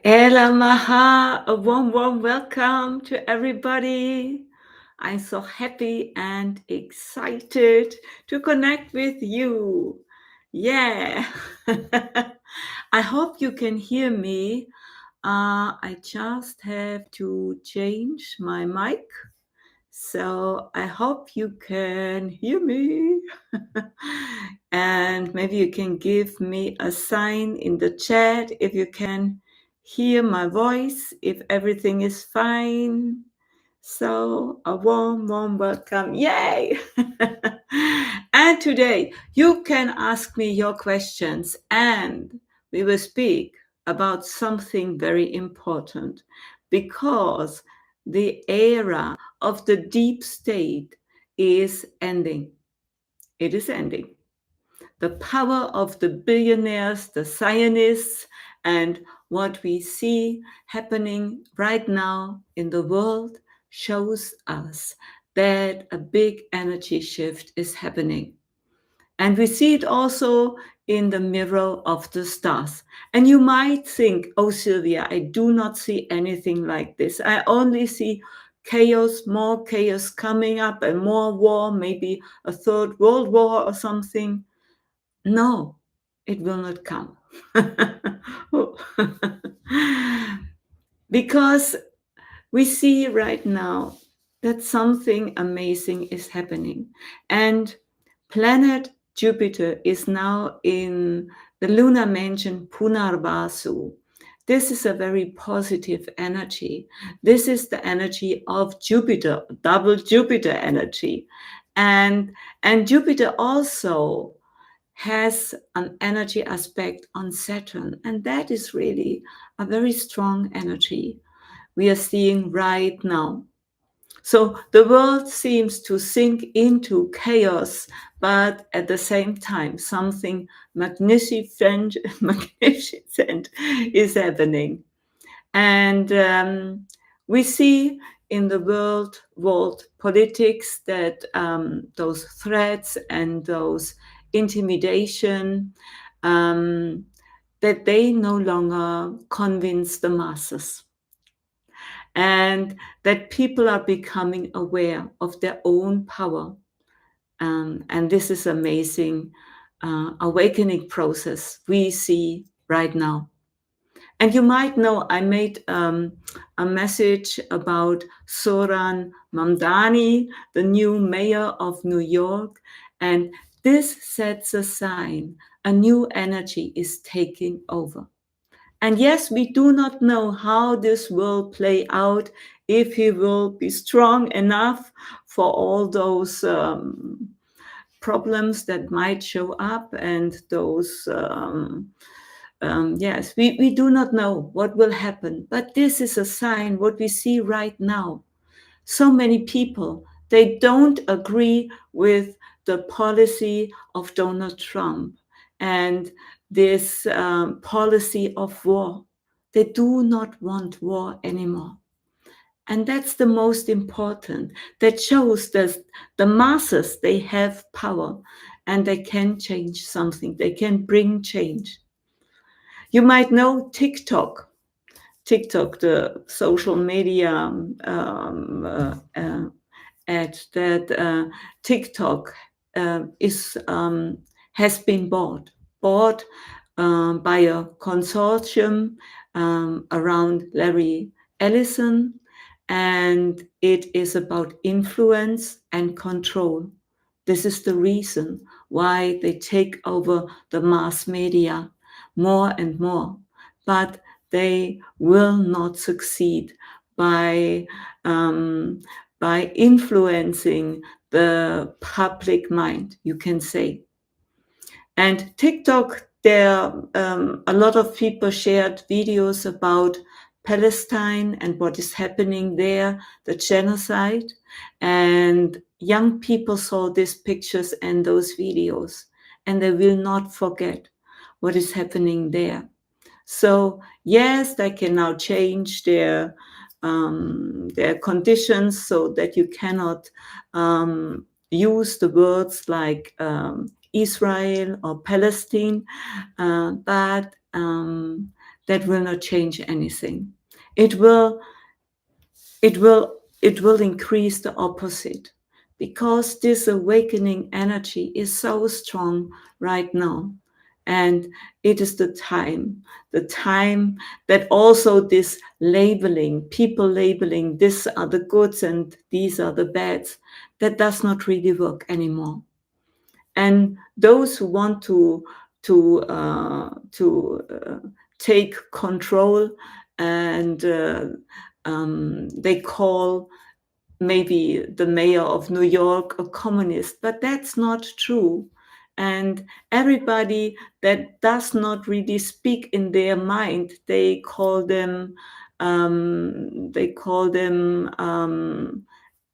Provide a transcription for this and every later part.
Ela Maha, a warm welcome to everybody. I'm so happy and excited to connect with you. Yeah. I hope you can hear me. I just have to change my mic. So I hope you can hear me. And maybe you can give me a sign in the chat if you can hear my voice, if everything is fine. So a warm welcome. Yay! And today you can ask me your questions and we will speak about something very important because the era of the deep state is ending. It is ending. The power of the billionaires, the Zionists, and what we see happening right now in the world shows us that a big energy shift is happening. And we see it also in the mirror of the stars. And you might think, oh, Silvia, I do not see anything like this. I only see chaos, more chaos coming up, and more war, maybe a third world war or something. No, it will not come. Because we see right now that something amazing is happening. And planet Jupiter is now in the lunar mansion Punarvasu. This is a very positive energy. This is the energy of Jupiter, double Jupiter energy. And Jupiter also has an energy aspect on Saturn. And that is really a very strong energy we are seeing right now. So the world seems to sink into chaos, but at the same time, something magnificent, magnificent is happening. And we see in the world politics that those threats and those intimidation, that they no longer convince the masses, and that people are becoming aware of their own power. And this is amazing awakening process we see right now. And you might know I made a message about Soran Mamdani, the new mayor of New York. And this sets a sign a new energy is taking over. And yes, we do not know how this will play out, if he will be strong enough for all those problems that might show up, and those yes, we do not know what will happen. But this is a sign what we see right now. So many people, they don't agree with the policy of Donald Trump and this policy of war. They do not want war anymore. And that's the most important. That shows that the masses, they have power and they can change something. They can bring change. You might know TikTok, the social media at that TikTok is has been bought by a consortium around Larry Ellison, and it is about influence and control. This is the reason why they take over the mass media more and more, but they will not succeed by influencing the public mind, you can say. And TikTok, there a lot of people shared videos about Palestine and what is happening there, the genocide. And young people saw these pictures and those videos, and they will not forget what is happening there. So yes, they can now change their conditions so that you cannot use the words like Israel or Palestine, but that will not change anything. It will it will increase the opposite, because this awakening energy is so strong right now. And it is the time that also this labeling, people labeling, these are the goods and these are the bads, that does not really work anymore. And those who want to take control, and they call maybe the mayor of New York a communist, but that's not true. And everybody that does not really speak in their mind, they call them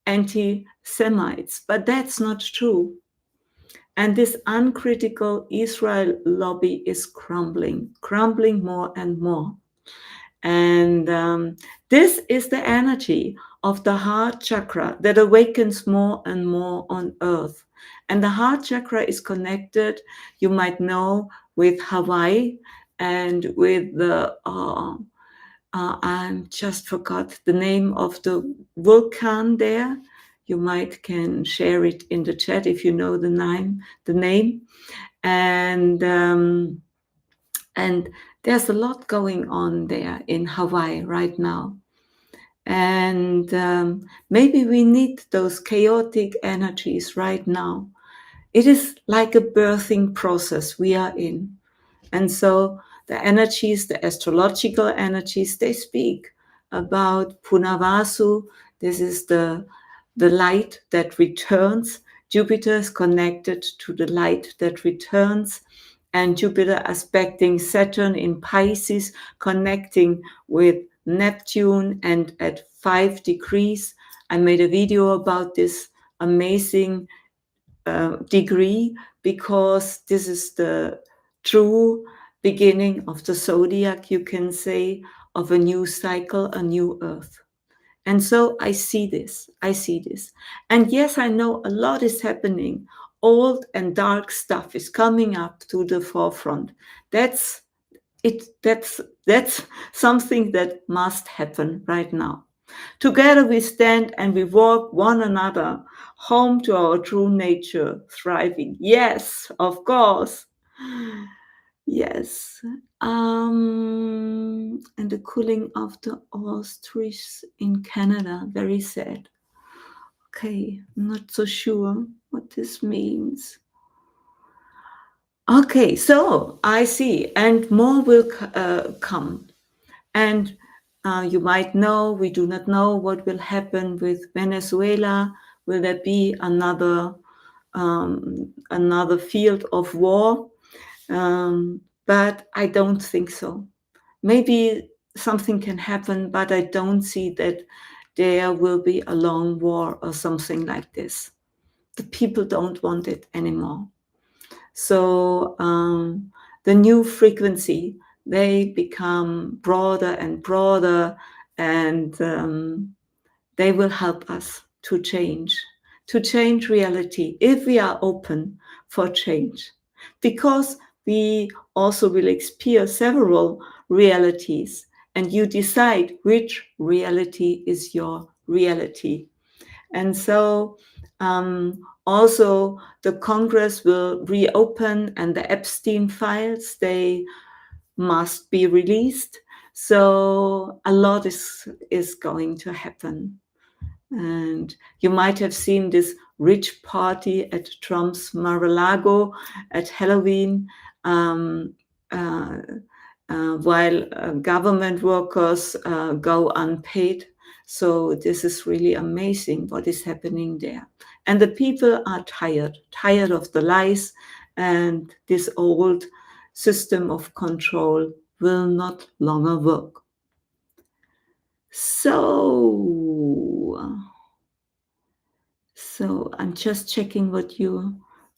anti-Semites, but that's not true. And this uncritical Israel lobby is crumbling more and more. And this is the energy of the heart chakra that awakens more and more on earth. And the heart chakra is connected, you might know, with Hawaii and with the, I just forgot the name of the volcano there. You might can share it in the chat if you know the name. And there's a lot going on there in Hawaii right now. And maybe we need those chaotic energies right now. It is like a birthing process we are in. And so the energies, the astrological energies, they speak about Punavasu. This is the light that returns. Jupiter is connected to the light that returns. And Jupiter aspecting Saturn in Pisces, connecting with Neptune, and at 5 degrees. I made a video about this amazing degree, because this is the true beginning of the zodiac, you can say, of a new cycle, a new earth. And so I see this. And yes, I know a lot is happening. Old and dark stuff is coming up to the forefront. That's it. That's something that must happen right now. Together we stand and we walk one another home to our true nature, thriving. Yes, of course. Yes. And the cooling of the ostrich in Canada, very sad. Okay, I'm not so sure what this means. Okay, so I see, and more will come. And you might know, we do not know what will happen with Venezuela. Will there be another field of war? But I don't think so. Maybe something can happen, but I don't see that there will be a long war or something like this. The people don't want it anymore. So the new frequency, they become broader and broader, and they will help us to change reality if we are open for change. Because we also will experience several realities, and you decide which reality is your reality. And so also the Congress will reopen, and the Epstein files, they must be released. So a lot is going to happen. And you might have seen this rich party at Trump's Mar-a-Lago at Halloween, while government workers go unpaid. So this is really amazing what is happening there. And the people are tired of the lies, and this old system of control will not longer work. So I'm just checking what you're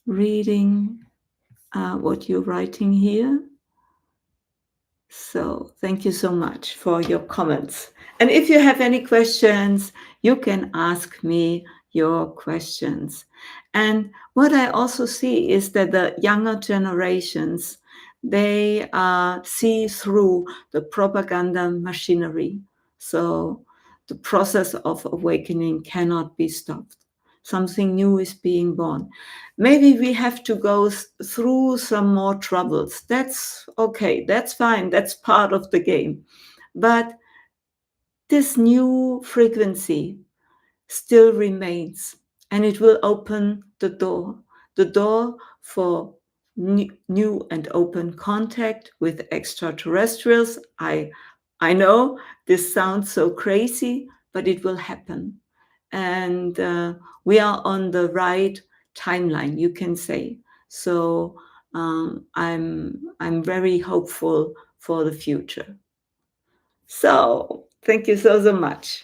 reading, what you're writing here. So thank you so much for your comments. And if you have any questions, you can ask me your questions. And what I also see is that the younger generations, They see through the propaganda machinery. So the process of awakening cannot be stopped. Something new is being born. Maybe we have to go through some more troubles. That's okay. That's fine. That's part of the game. But this new frequency still remains, and it will open the door for new and open contact with extraterrestrials. I know this sounds so crazy, but it will happen, and we are on the right timeline, you can say. So I'm very hopeful for the future. So thank you so much.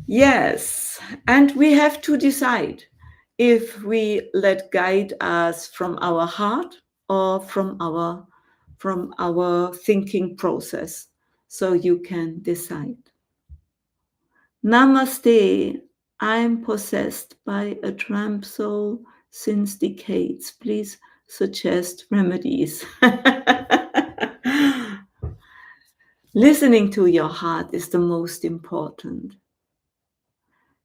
Yes, and we have to decide if we let guide us from our heart or from our thinking process. So you can decide. Namaste. I'm possessed by a tramp soul since decades. Please suggest remedies. Listening to your heart is the most important.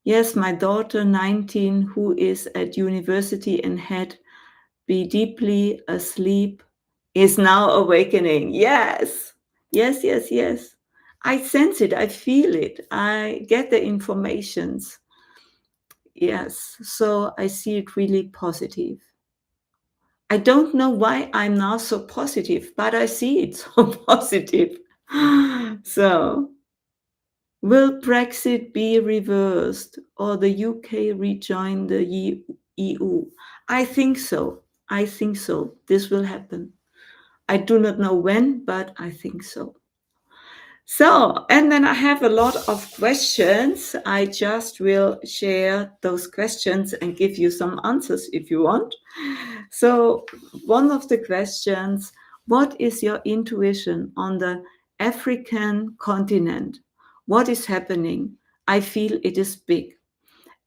Yes, my daughter, 19, who is at university and had been deeply asleep, is now awakening. Yes, yes, yes, yes. I sense it. I feel it. I get the informations. Yes, so I see it really positive. I don't know why I'm now so positive, but I see it so positive. So, will Brexit be reversed or the UK rejoin the EU? I think so. I think so. This will happen. I do not know when, but I think so. So, and then I have a lot of questions. I just will share those questions and give you some answers if you want. So, one of the questions, what is your intuition on the African continent? What is happening? I feel it is big.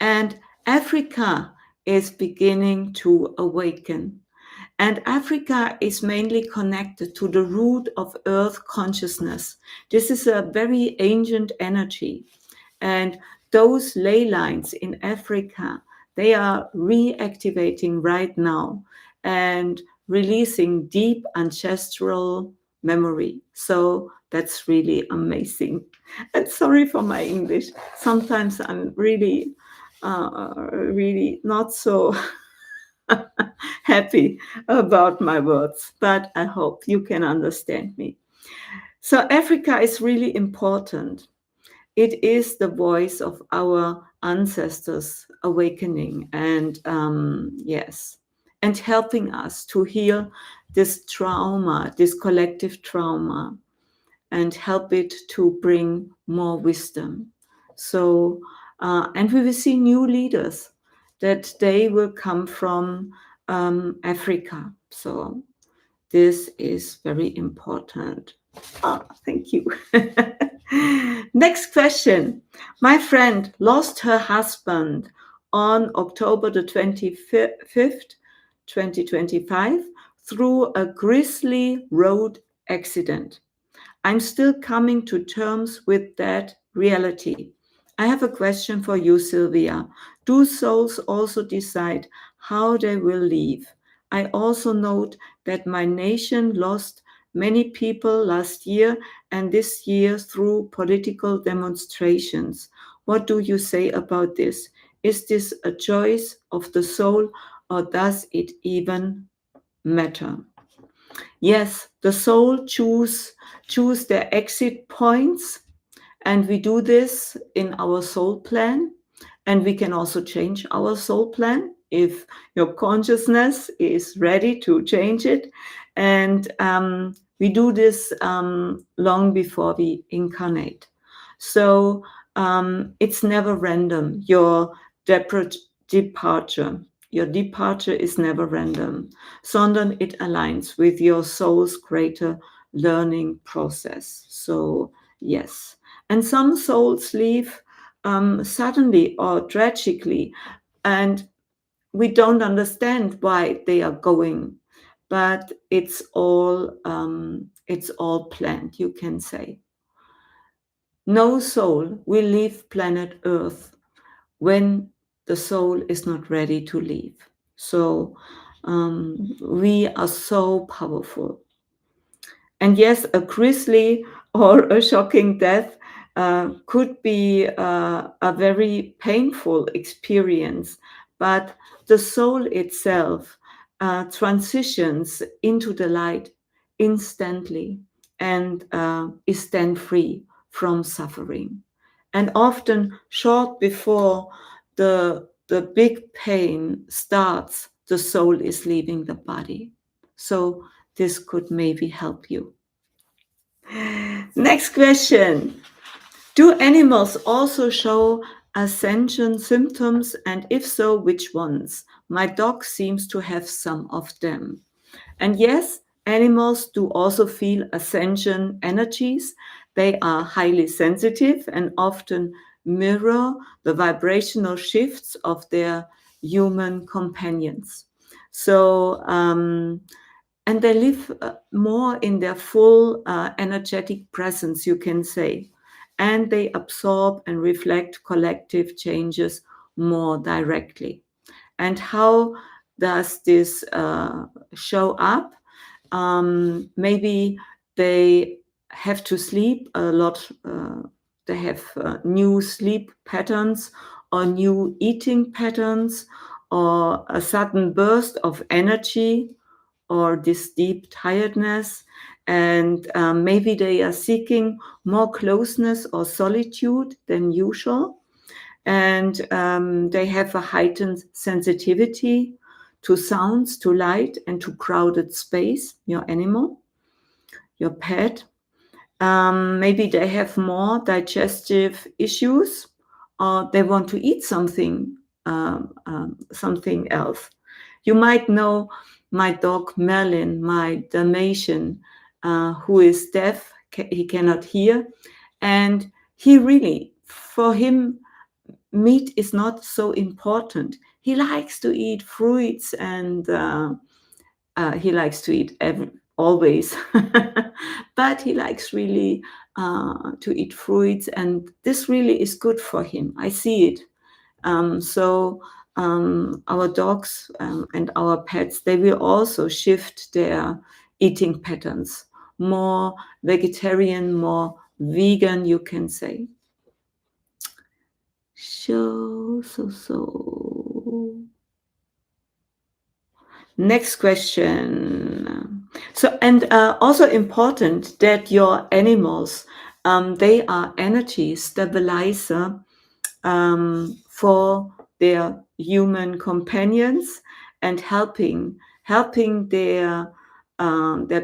And Africa is beginning to awaken. And Africa is mainly connected to the root of earth consciousness. This is a very ancient energy. And those ley lines in Africa, they are reactivating right now and releasing deep ancestral memory. So that's really amazing. And sorry for my English. Sometimes I'm really not so happy about my words, but I hope you can understand me. So, Africa is really important. It is the voice of our ancestors awakening and, yes, and helping us to heal this trauma, this collective trauma, and help it to bring more wisdom. So, and we will see new leaders that they will come from Africa. So this is very important. Thank you. Next question. My friend lost her husband on October the 25th, 2025, through a grisly road accident. I'm still coming to terms with that reality. I have a question for you, Silvia. Do souls also decide how they will leave? I also note that my nation lost many people last year and this year through political demonstrations. What do you say about this? Is this a choice of the soul or does it even matter? Yes, the soul choose their exit points, and we do this in our soul plan, and we can also change our soul plan if your consciousness is ready to change it. And we do this long before we incarnate. So it's never random. Departure. Your departure is never random, sondern it aligns with your soul's greater learning process. So, yes. And some souls leave suddenly or tragically, and we don't understand why they are going. but it's all planned, you can say. No soul will leave planet Earth when the soul is not ready to leave. So we are so powerful. And yes, a grisly or a shocking death could be a very painful experience, but the soul itself transitions into the light instantly and is then free from suffering. And often, short before the big pain starts, the soul is leaving the body. So this could maybe help you. Next question. Do animals also show ascension symptoms? And if so, which ones? My dog seems to have some of them. And yes, animals do also feel ascension energies. They are highly sensitive and often mirror the vibrational shifts of their human companions. So, and they live more in their full energetic presence, you can say. And they absorb and reflect collective changes more directly. And how does this show up? Maybe they have to sleep a lot. They have new sleep patterns or new eating patterns or a sudden burst of energy or this deep tiredness. And maybe they are seeking more closeness or solitude than usual, and they have a heightened sensitivity to sounds, to light, and to crowded space, your animal, your pet. Maybe they have more digestive issues, or they want to eat something else. You might know my dog Merlin, my Dalmatian, who is deaf, he cannot hear, and he really, for him, meat is not so important. He likes to eat fruits and he likes to eat always, but he likes really to eat fruits, and this really is good for him. I see it. So our dogs and our pets, they will also shift their eating patterns, more vegetarian, more vegan, you can say. So. Next question. So, and also important that your animals, they are energy stabilizer for their human companions and helping their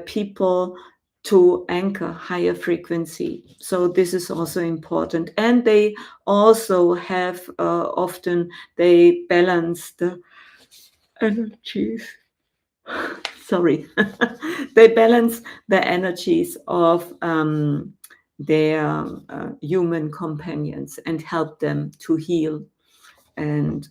people to anchor higher frequency. So this is also important, and they also have often they balance the energies. Sorry, they balance the energies of their human companions and help them to heal and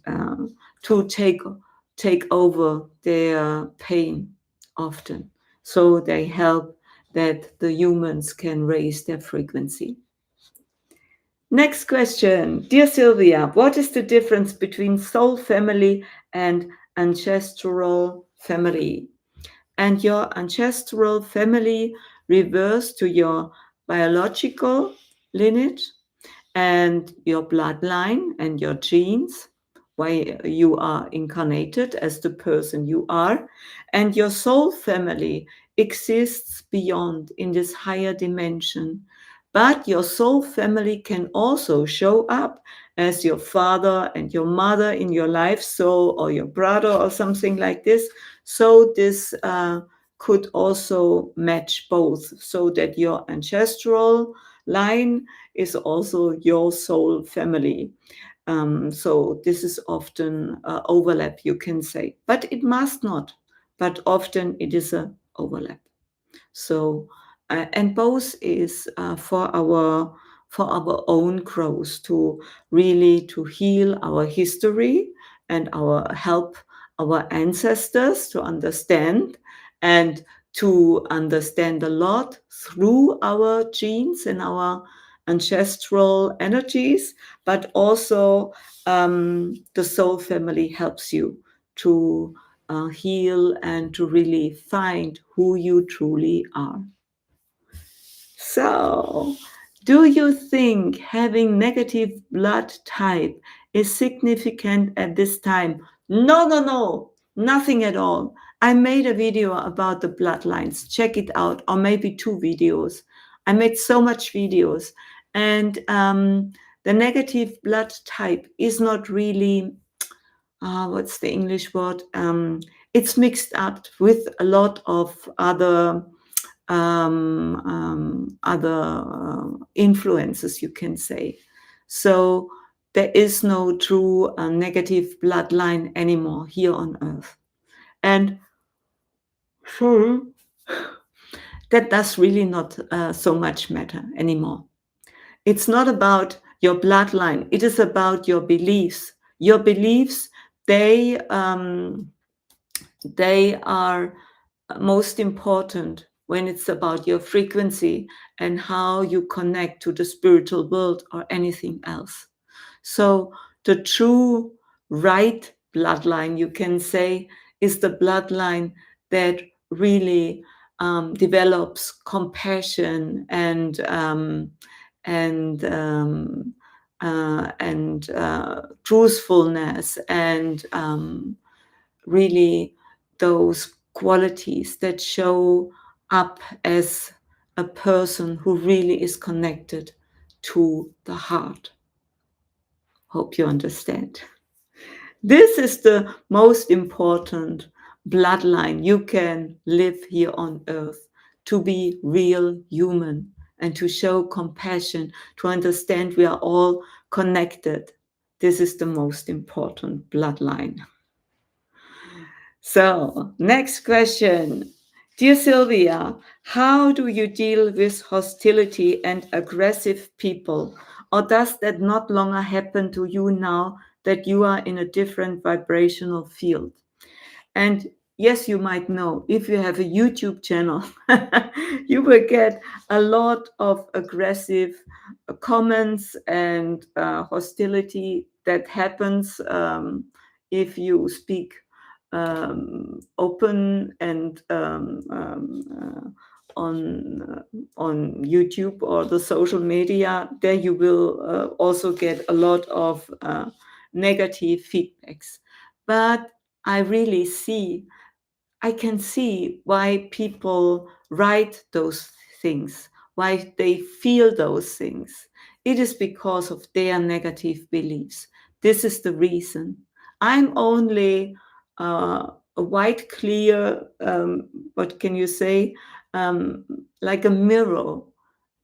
to take over their pain often. So they help that the humans can raise their frequency. Next question. Dear Silvia, what is the difference between soul family and ancestral family? And your ancestral family refers to your biological lineage and your bloodline and your genes, why you are incarnated as the person you are. And your soul family exists beyond in this higher dimension. But your soul family can also show up as your father and your mother in your life soul, or your brother or something like this. So this could also match both, so that your ancestral line is also your soul family. So this is often overlap, you can say, but it must not. But often it is a overlap. So and both is for our own growth, to really to heal our history and our help our ancestors to understand and to understand a lot through our genes and our ancestral energies, but also the soul family helps you to heal and to really find who you truly are. So, do you think having negative blood type is significant at this time? No, no, no, nothing at all. I made a video about the bloodlines. Check it out, or maybe 2 videos. I made so much videos, and the negative blood type is not really what's the English word? It's mixed up with a lot of other influences, you can say. So there is no true negative bloodline anymore here on Earth. And so that does really not so much matter anymore. It's not about your bloodline. It is about your beliefs. Your beliefs, they are most important when it's about your frequency and how you connect to the spiritual world or anything else. So the true right bloodline, you can say, is the bloodline that really develops compassion and truthfulness and really those qualities that show up as a person who really is connected to the heart. Hope you understand. This is the most important bloodline you can live here on earth, to be real human and to show compassion, to understand we are all connected. This is the most important bloodline. So, next question. Dear Silvia, how do you deal with hostility and aggressive people? Or does that not longer happen to you now that you are in a different vibrational field? And yes, you might know, if you have a YouTube channel, you will get a lot of aggressive comments and hostility that happens if you speak open and on YouTube or the social media. There you will also get a lot of negative feedbacks. But I can see why people write those things, why they feel those things. It is because of their negative beliefs. This is the reason. I'm only a white, clear, what can you say, like a mirror.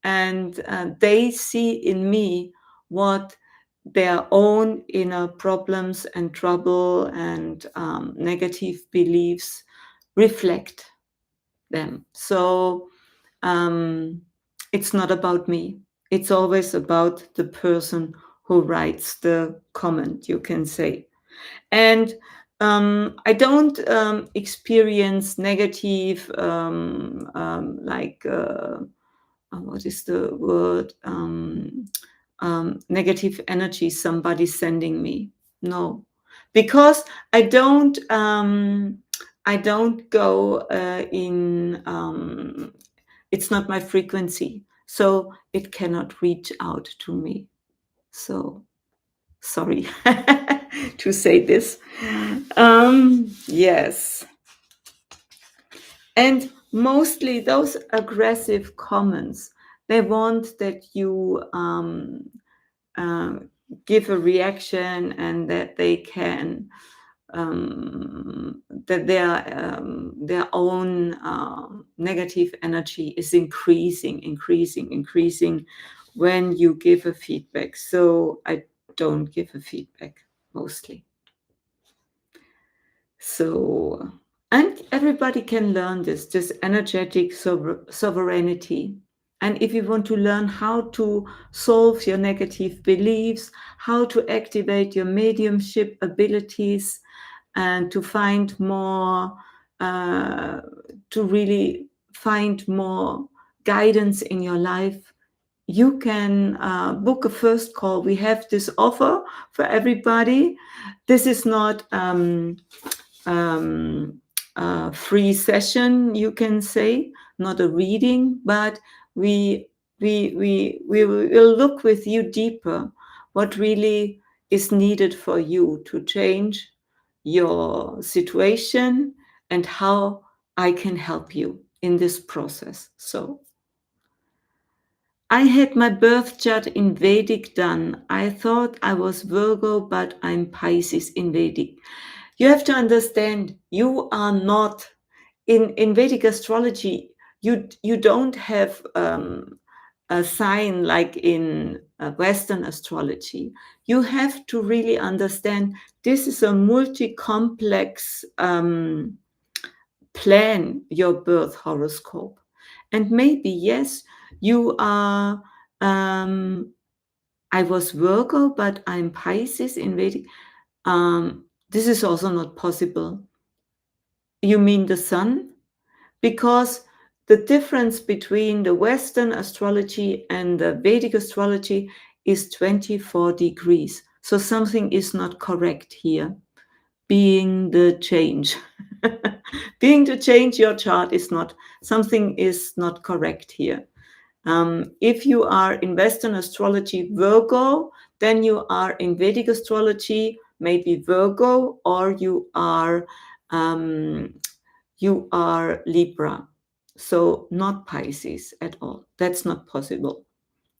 And they see in me what their own inner problems and trouble and negative beliefs reflect them. So it's not about me. It's always about the person who writes the comment, you can say. And I don't experience negative, what is the word? Negative energy somebody sending me. No, because I don't go in. It's not my frequency, so it cannot reach out to me. So sorry to say this. Yes. And mostly those aggressive comments, they want that you give a reaction and that they can, that their own negative energy is increasing when you give a feedback. So I don't give a feedback mostly. So, and everybody can learn this energetic sovereignty. And if you want to learn how to solve your negative beliefs, how to activate your mediumship abilities, and to find more to really find more guidance in your life, you can book a first call. We have this offer for everybody. This is not a free session, you can say, not a reading, but we will look with you deeper what really is needed for you to change your situation and how I can help you in this process. So I had my birth chart in Vedic done. I thought I was Virgo, but I'm Pisces in Vedic. You have to understand, you are not in Vedic astrology. You don't have a sign like in Western astrology. You have to really understand this is a multi-complex plan, your birth horoscope. And maybe, yes, you are, I was Virgo, but I'm Pisces in Vedic. This is also not possible. You mean the sun? Because the difference between the Western astrology and the Vedic astrology is 24 degrees. So something is not correct here. Being the change. Being to change your chart is not, something is not correct here. If you are in Western astrology Virgo, then you are in Vedic astrology maybe Virgo, or you are Libra. So not Pisces at all. That's not possible.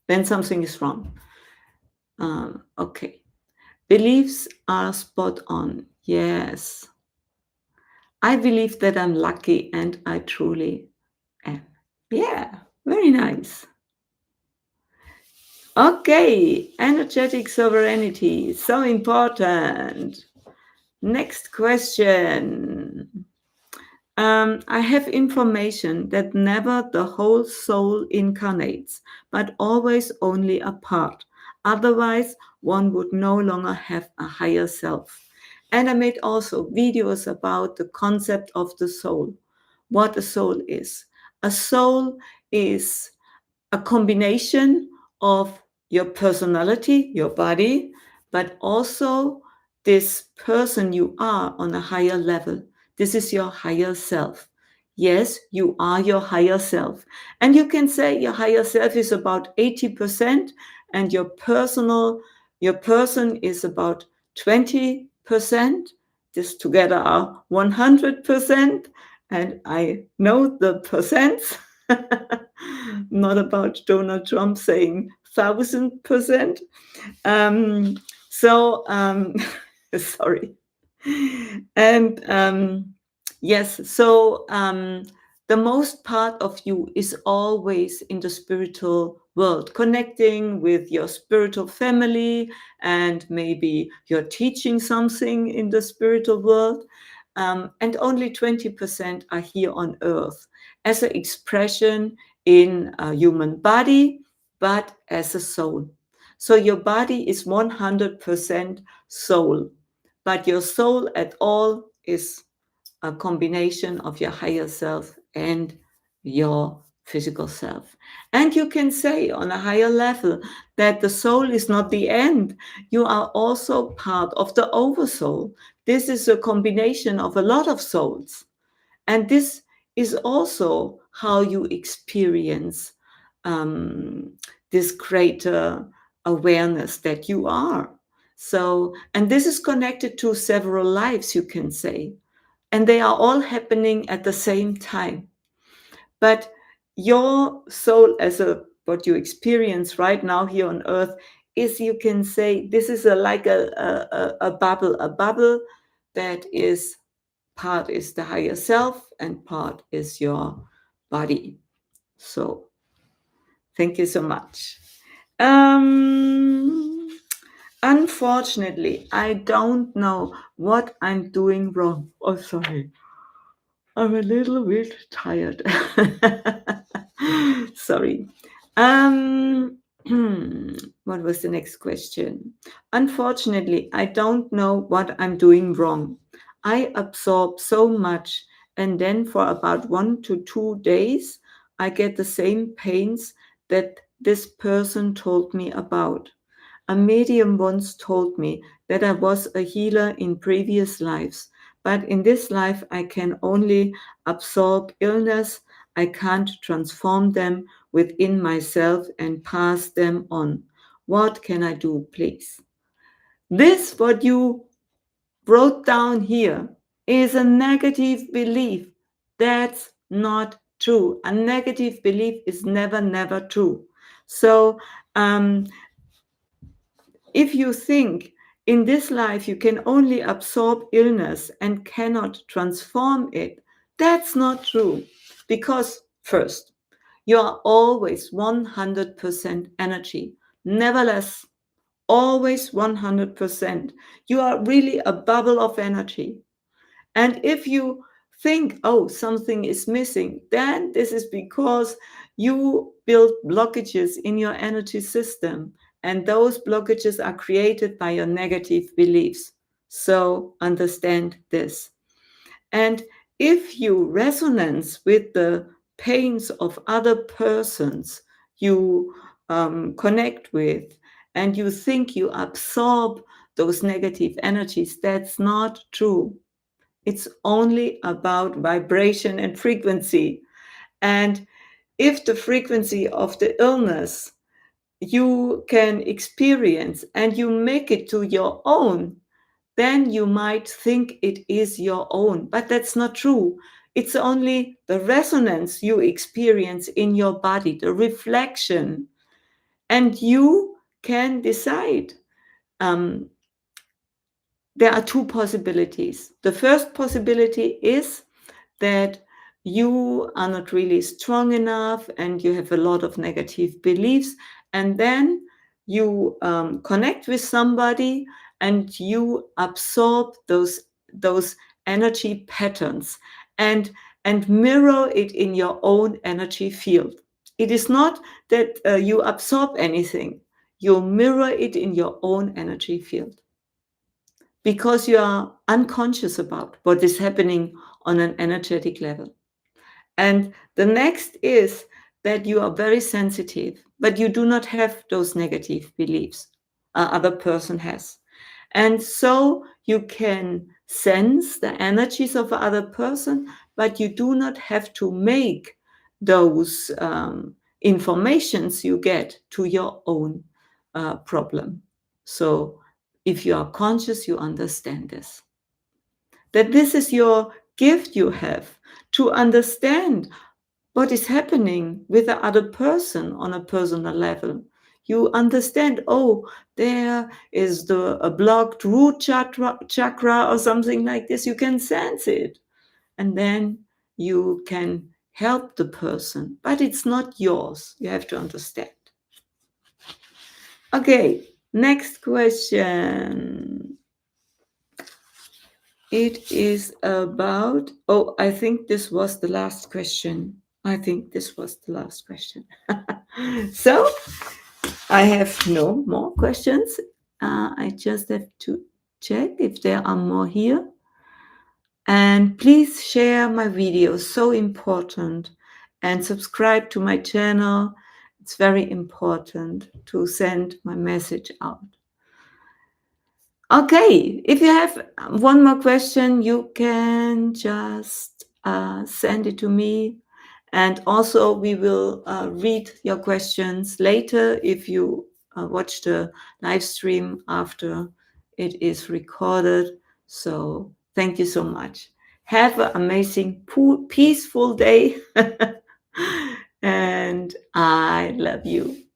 Then something is wrong. Okay. Beliefs are spot on. Yes. I believe that I'm lucky, and I truly am. Yeah, very nice. Okay, energetic sovereignty, so important. Next question. I have information that never the whole soul incarnates, but always only a part. Otherwise, one would no longer have a higher self. And I made also videos about the concept of the soul, what a soul is. A soul is a combination of your personality, your body, but also this person you are on a higher level. This is your higher self. Yes, you are your higher self. And you can say your higher self is about 80% and your person is about 20%. This together are 100%. And I know the percents. Not about Donald Trump saying 1,000%. Sorry. And yes, so the most part of you is always in the spiritual world, connecting with your spiritual family, and maybe you're teaching something in the spiritual world. And only 20% are here on earth as an expression in a human body, but as a soul. So your body is 100% soul, but your soul at all is a combination of your higher self and your physical self. And you can say on a higher level that the soul is not the end. You are also part of the oversoul. This is a combination of a lot of souls. And this is also how you experience this greater awareness that you are. So, and this is connected to several lives, you can say. And they are all happening at the same time. But your soul, as what you experience right now here on earth, is, you can say, this is like a bubble that is, part is the higher self and part is your body. So thank you so much. Unfortunately, I don't know what I'm doing wrong. Oh, sorry. I'm a little bit tired. Sorry. What was the next question? Unfortunately, I don't know what I'm doing wrong. I absorb so much and then for about 1 to 2 days, I get the same pains that this person told me about. A medium once told me that I was a healer in previous lives, but in this life I can only absorb illness. I can't transform them within myself and pass them on. What can I do, please? This, what you wrote down here, is a negative belief. That's not true. A negative belief is never, never true. So, if you think in this life you can only absorb illness and cannot transform it, that's not true. Because, first, you are always 100% energy. Nevertheless, always 100%. You are really a bubble of energy. And if you think, oh, something is missing, then this is because you build blockages in your energy system. And those blockages are created by your negative beliefs. So understand this. And if you resonance with the pains of other persons you connect with, and you think you absorb those negative energies, that's not true. It's only about vibration and frequency. And if the frequency of the illness you can experience and you make it to your own, then you might think it is your own. But that's not true. It's only the resonance you experience in your body, the reflection. And you can decide. Um, there are two possibilities. The first possibility is that you are not really strong enough and you have a lot of negative beliefs, and then you connect with somebody and you absorb those energy patterns and mirror it in your own energy field. It is not that you absorb anything, you mirror it in your own energy field because you are unconscious about what is happening on an energetic level. And the next is that you are very sensitive, but you do not have those negative beliefs other person has. And so you can sense the energies of other person, but you do not have to make those informations you get to your own problem. So if you are conscious, you understand this. That this is your gift you have to understand what is happening with the other person on a personal level. You understand, oh, there is a blocked root chakra or something like this. You can sense it. And then you can help the person, but it's not yours. You have to understand. Okay, next question. It is about, oh, I think this was the last question. So I have no more questions. I just have to check if there are more here. And please share my videos, so important. And subscribe to my channel. It's very important to send my message out. Okay, if you have one more question, you can just send it to me. And also, we will read your questions later if you watch the live stream after it is recorded. So, thank you so much. Have an amazing, peaceful day. And I love you.